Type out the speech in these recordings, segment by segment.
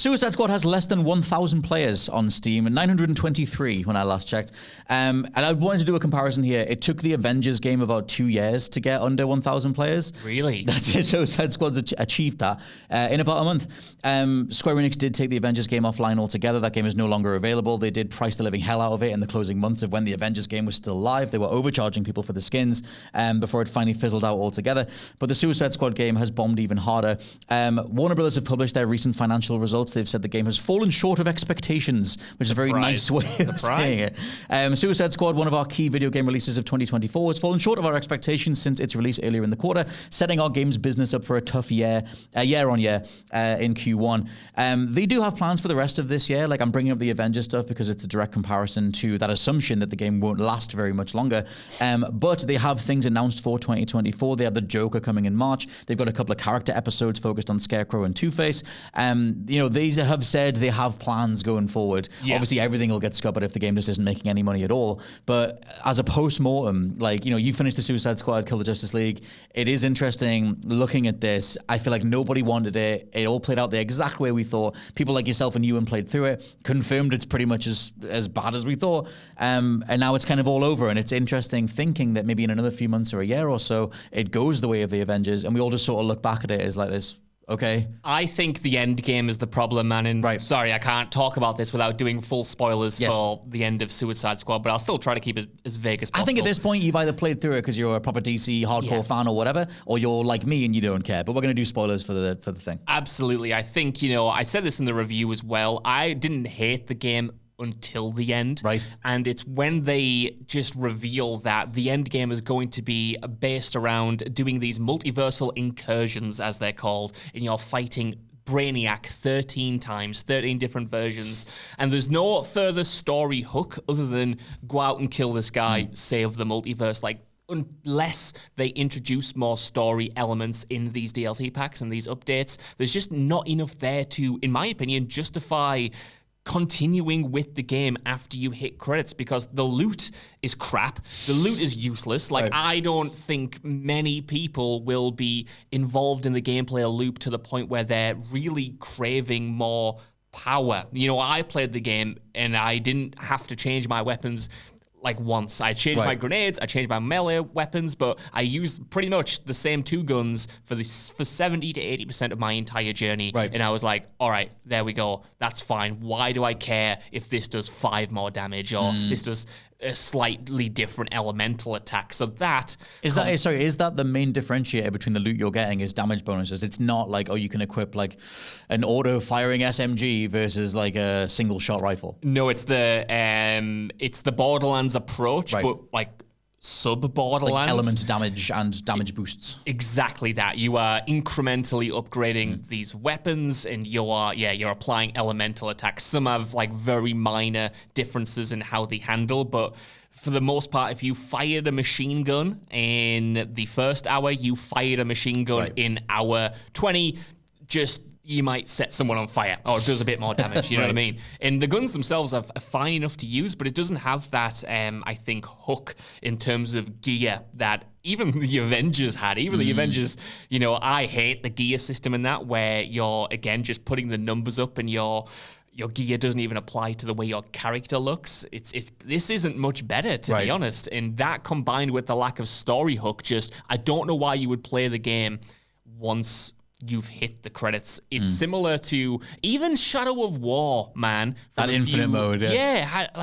Suicide Squad has less than 1,000 players on Steam, 923 when I last checked. And I wanted to do a comparison here. It took the Avengers game about 2 years to get under 1,000 players. Really? That's it. Suicide Squad's achieved that in about a month. Square Enix did take the Avengers game offline altogether. That game is no longer available. They did price the living hell out of it in the closing months of when the Avengers game was still live. They were overcharging people for the skins before it finally fizzled out altogether. But the Suicide Squad game has bombed even harder. Warner Brothers have published their recent financial results. They've said the game has fallen short of expectations, which is a very nice way of saying it. Suicide Squad, one of our key video game releases of 2024, has fallen short of our expectations since its release earlier in the quarter, setting our game's business up for a tough year on year in Q1. They do have plans for the rest of this year. Like, I'm bringing up the Avengers stuff because it's a direct comparison to that assumption that the game won't last very much longer. But they have things announced for 2024. They have the Joker coming in March. They've got a couple of character episodes focused on Scarecrow and Two-Face. They have said they have plans going forward. Yeah. Obviously, everything will get scuppered if the game just isn't making any money at all. But as a post-mortem, you finished the Suicide Squad, Kill the Justice League. It is interesting looking at this. I feel like nobody wanted it. It all played out the exact way we thought. People like yourself and Ewan played through it, confirmed it's pretty much as bad as we thought. And now it's kind of all over. And it's interesting thinking that maybe in another few months or a year or so, it goes the way of the Avengers. And we all just sort of look back at it as like this. Okay. I think the end game is the problem, man. And sorry, I can't talk about this without doing full spoilers for the end of Suicide Squad, but I'll still try to keep it as vague as possible. I think at this point, you've either played through it because you're a proper DC hardcore fan or whatever, or you're like me and you don't care. But we're going to do spoilers for the thing. Absolutely. I think, I said this in the review as well. I didn't hate the game until the end. Right. And it's when they just reveal that the end game is going to be based around doing these multiversal incursions, as they're called, and you're fighting Brainiac 13 times, 13 different versions, and there's no further story hook other than go out and kill this guy, save the multiverse. Unless they introduce more story elements in these DLC packs and these updates, there's just not enough there to, in my opinion, justify continuing with the game after you hit credits, because the loot is crap. The loot is useless. I don't think many people will be involved in the gameplay loop to the point where they're really craving more power. I played the game and I didn't have to change my weapons once. I changed my grenades, I changed my melee weapons, but I used pretty much the same two guns for 70 to 80% of my entire journey. And I was like, all right, there we go. That's fine. Why do I care if this does 5 more damage or this does a slightly different elemental attack? So that is that the main differentiator between the loot you're getting is damage bonuses? It's not you can equip an auto firing SMG versus a single shot rifle. No, it's the Borderlands approach, but sub-Borderlands. Element damage and damage boosts. Exactly that. You are incrementally upgrading these weapons, and you're applying elemental attacks. Some have very minor differences in how they handle, but for the most part, if you fired a machine gun in the first hour, you fired a machine gun in hour 20, you might set someone on fire, or it does a bit more damage, you know what I mean? And the guns themselves are fine enough to use, but it doesn't have that, I think, hook in terms of gear that even the Avengers had. Even the Avengers, I hate the gear system in that, where you're, again, just putting the numbers up and your gear doesn't even apply to the way your character looks. This isn't much better, to be honest. And that combined with the lack of story hook, I don't know why you would play the game once you've hit the credits. It's similar to even Shadow of War, man. That infinite mode,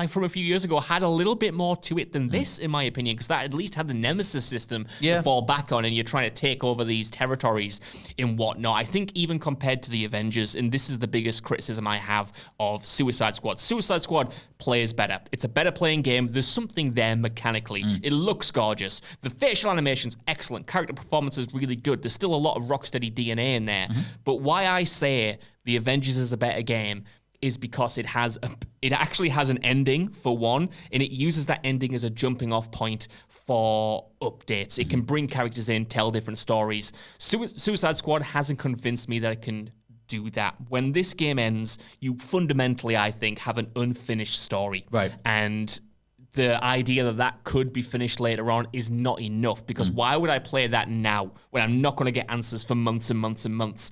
from a few years ago, had a little bit more to it than this, in my opinion, because that at least had the Nemesis system to fall back on, and you're trying to take over these territories and whatnot. I think even compared to the Avengers, and this is the biggest criticism I have of Suicide Squad. Suicide Squad plays better. It's a better playing game. There's something there mechanically. It looks gorgeous. The facial animation's excellent. Character performance is really good. There's still a lot of Rocksteady DNA in there. But why I say the Avengers is a better game is because it actually has an ending, for one, and it uses that ending as a jumping off point for updates. It can bring characters in, tell different stories. Suicide Squad hasn't convinced me that it can do that. When this game ends, you fundamentally, I think, have an unfinished story. And the idea that could be finished later on is not enough, because why would I play that now when I'm not going to get answers for months and months and months?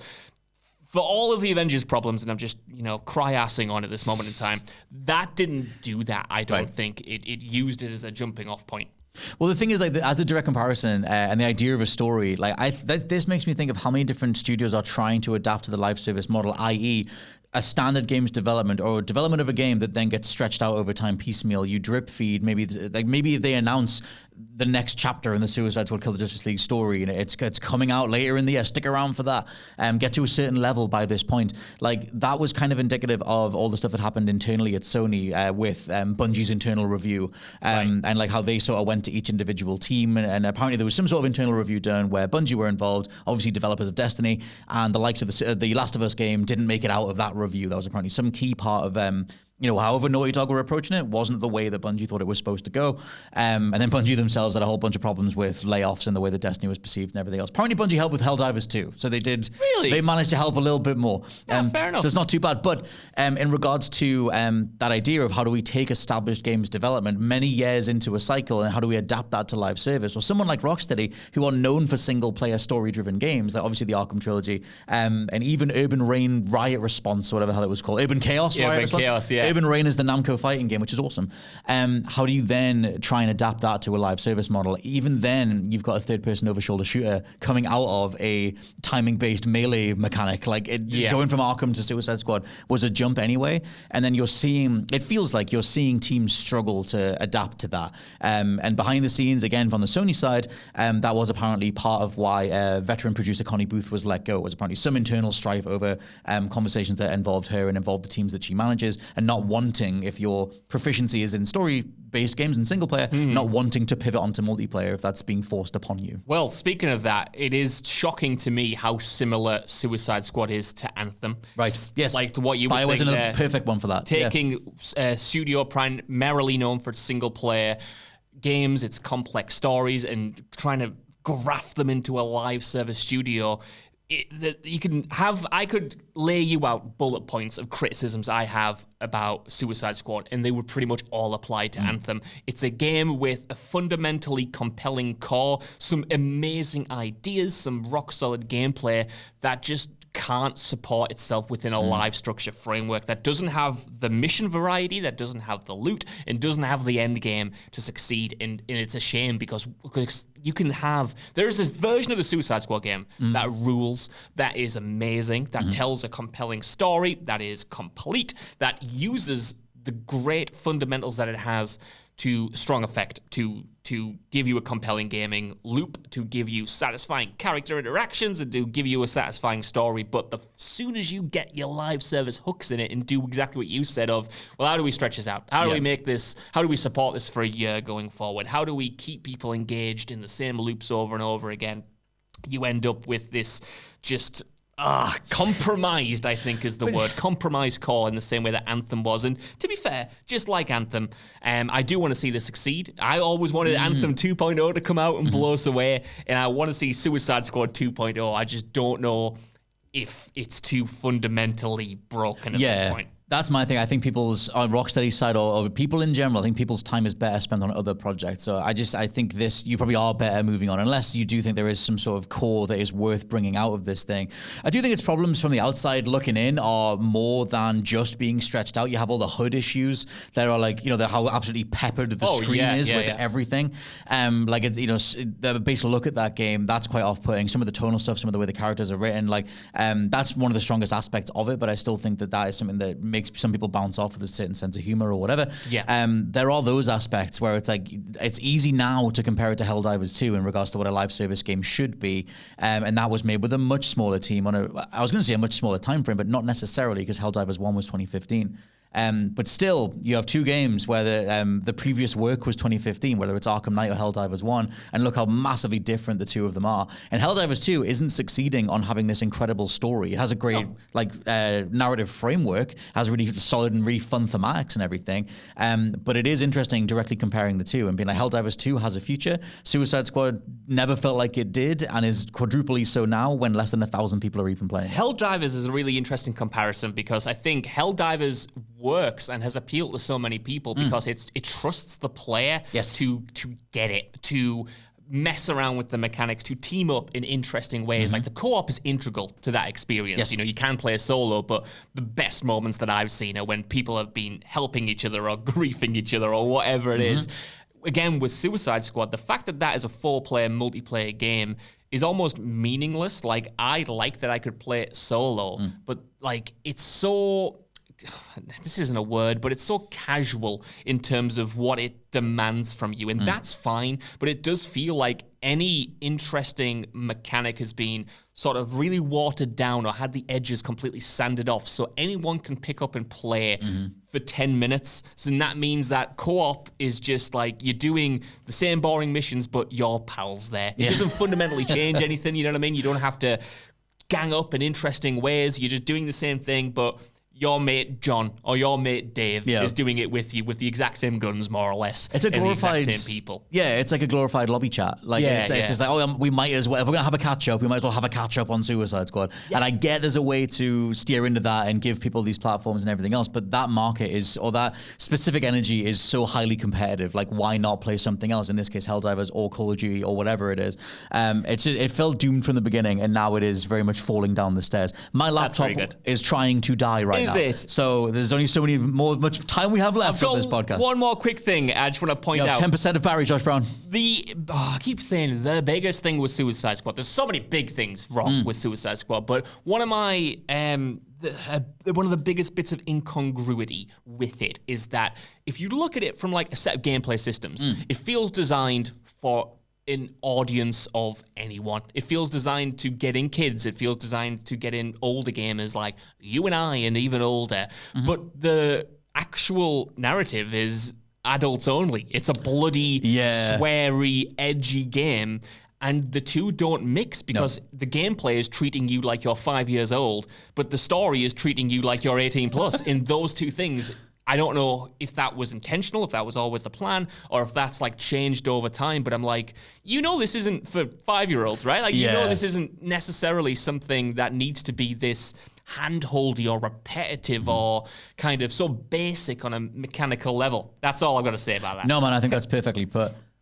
for all of the Avengers problems, and I'm just, cry-assing on at this moment in time, that didn't do that, I don't think. It used it as a jumping-off point. Well, the thing is, like, as a direct comparison and the idea of a story, like, this makes me think of how many different studios are trying to adapt to the live service model, i.e., a standard games development or development of a game that then gets stretched out over time piecemeal. You drip feed, maybe if they announce the next chapter in the Suicide Squad Kill the Justice League story, and it's coming out later in the year, stick around for that, get to a certain level by this point. Like, that was kind of indicative of all the stuff that happened internally at Sony with Bungie's internal review, and like how they sort of went to each individual team, and apparently there was some sort of internal review done where Bungie were involved, obviously developers of Destiny, and the likes of the Last of Us game didn't make it out of that review. That was apparently some key part of however Naughty Dog were approaching it, wasn't the way that Bungie thought it was supposed to go. And then Bungie themselves had a whole bunch of problems with layoffs and the way that Destiny was perceived and everything else. Apparently Bungie helped with Helldivers too. So they did. Really? They managed to help a little bit more. Fair enough. So it's not too bad. But in regards to that idea of how do we take established games development many years into a cycle and how do we adapt that to live service? Or someone like Rocksteady, who are known for single-player story-driven games, like obviously the Arkham trilogy, and even Urban Reign Riot Response, or whatever the hell it was called. Urban Chaos Riot Response? Chaos, yeah. Urban Reign is the Namco fighting game, which is awesome. How do you then try and adapt that to a live service model? Even then, you've got a third-person over-shoulder shooter coming out of a timing-based melee mechanic. Like, going from Arkham to Suicide Squad was a jump anyway. And then it feels like you're seeing teams struggle to adapt to that. And behind the scenes, again, from the Sony side, that was apparently part of why veteran producer Connie Booth was let go. It was apparently some internal strife over conversations that involved her and involved the teams that she manages, and not wanting, if your proficiency is in story-based games and single-player, not wanting to pivot onto multiplayer if that's being forced upon you. Well, speaking of that, it is shocking to me how similar Suicide Squad is to Anthem. Right, yes. Like to what you were BioWare's saying another there. perfect one for that. Taking studio primarily known for single-player games, its complex stories, and trying to graft them into a live service studio. I could lay you out bullet points of criticisms I have about Suicide Squad, and they would pretty much all apply to Anthem. It's a game with a fundamentally compelling core, some amazing ideas, some rock-solid gameplay that just can't support itself within a live structure framework, that doesn't have the mission variety, that doesn't have the loot, and doesn't have the end game to succeed. And it's a shame because you can have... There's a version of the Suicide Squad game that rules, that is amazing, that tells a compelling story, that is complete, that uses the great fundamentals that it has to strong effect, to give you a compelling gaming loop, to give you satisfying character interactions, and to give you a satisfying story. But as soon as you get your live service hooks in it and do exactly what you said of, well, how do we stretch this out? How do we make this, how do we support this for a year going forward? How do we keep people engaged in the same loops over and over again? You end up with this just... compromised, I think, is the word. Compromised core in the same way that Anthem was. And to be fair, just like Anthem, I do want to see this succeed. I always wanted Anthem 2.0 to come out and blow us away, and I want to see Suicide Squad 2.0. I just don't know if it's too fundamentally broken at this point. That's my thing. I think people's on Rocksteady's side or people in general, I think people's time is better spent on other projects. So I think you probably are better moving on, unless you do think there is some sort of core that is worth bringing out of this thing. I do think its problems from the outside looking in are more than just being stretched out. You have all the HUD issues that are like, how absolutely peppered the screen is with everything. The basic look at that game, that's quite off-putting. Some of the tonal stuff, some of the way the characters are written, that's one of the strongest aspects of it, but I still think that is something that makes some people bounce off with a certain sense of humor or whatever. There are those aspects where it's like, it's easy now to compare it to Helldivers 2 in regards to what a live service game should be. And that was made with a much smaller team I was going to say a much smaller time frame, but not necessarily, because Helldivers 1 was 2015. But still, you have two games where the previous work was 2015, whether it's Arkham Knight or Helldivers 1, and look how massively different the two of them are. And Helldivers 2 isn't succeeding on having this incredible story. It has a great narrative framework, has really solid and really fun thematics and everything. But it is interesting directly comparing the two and being like, Helldivers 2 has a future. Suicide Squad never felt like it did, and is quadruply so now when less than 1,000 people are even playing. Helldivers is a really interesting comparison, because I think Helldivers works and has appealed to so many people because it trusts the player to get it, to mess around with the mechanics, to team up in interesting ways. Like the co-op is integral to that experience. Yes. You know, you can play solo, but the best moments that I've seen are when people have been helping each other or griefing each other or whatever it is. Again, with Suicide Squad, the fact that that is a 4-player multiplayer game is almost meaningless. Like, I like that I could play it solo, but like, it's so... this isn't a word, but it's so casual in terms of what it demands from you. And that's fine, but it does feel like any interesting mechanic has been sort of really watered down or had the edges completely sanded off so anyone can pick up and play for 10 minutes. So that means that co-op is just like you're doing the same boring missions, but your pal's there. It doesn't fundamentally change anything, you know what I mean? You don't have to gang up in interesting ways. You're just doing the same thing, but your mate John or your mate Dave is doing it with you with the exact same guns, more or less. It's a glorified, and the exact same people. Yeah, it's like a glorified lobby chat. Like it's just like, oh, we might as well, if we're gonna have a catch up, we might as well have a catch up on Suicide Squad. And I get there's a way to steer into that and give people these platforms and everything else, but that market is, or that specific energy is so highly competitive. Like, why not play something else? In this case, Helldivers or Call of Duty or whatever it is. It felt doomed from the beginning, and now it is very much falling down the stairs. My laptop is trying to die right now. So there's only so much time we have left of this podcast. One more quick thing I just want to point out. 10% of battery, Josh Brown. I keep saying the biggest thing with Suicide Squad. There's so many big things wrong with Suicide Squad, but one of my one of the biggest bits of incongruity with it is that if you look at it from like a set of gameplay systems, it feels designed for an audience of anyone. It feels designed to get in kids. It feels designed to get in older gamers like you and I and even older. But the actual narrative is adults only. It's a bloody, sweary, edgy game. And the two don't mix because the gameplay is treating you like you're 5 years old, but the story is treating you like you're 18 plus. In those two things, I don't know if that was intentional, if that was always the plan, or if that's like changed over time. But I'm like, this isn't for 5-year-olds, right? Like, this isn't necessarily something that needs to be this hand-holdy or repetitive or kind of so basic on a mechanical level. That's all I've got to say about that. No, man, I think that's perfectly put.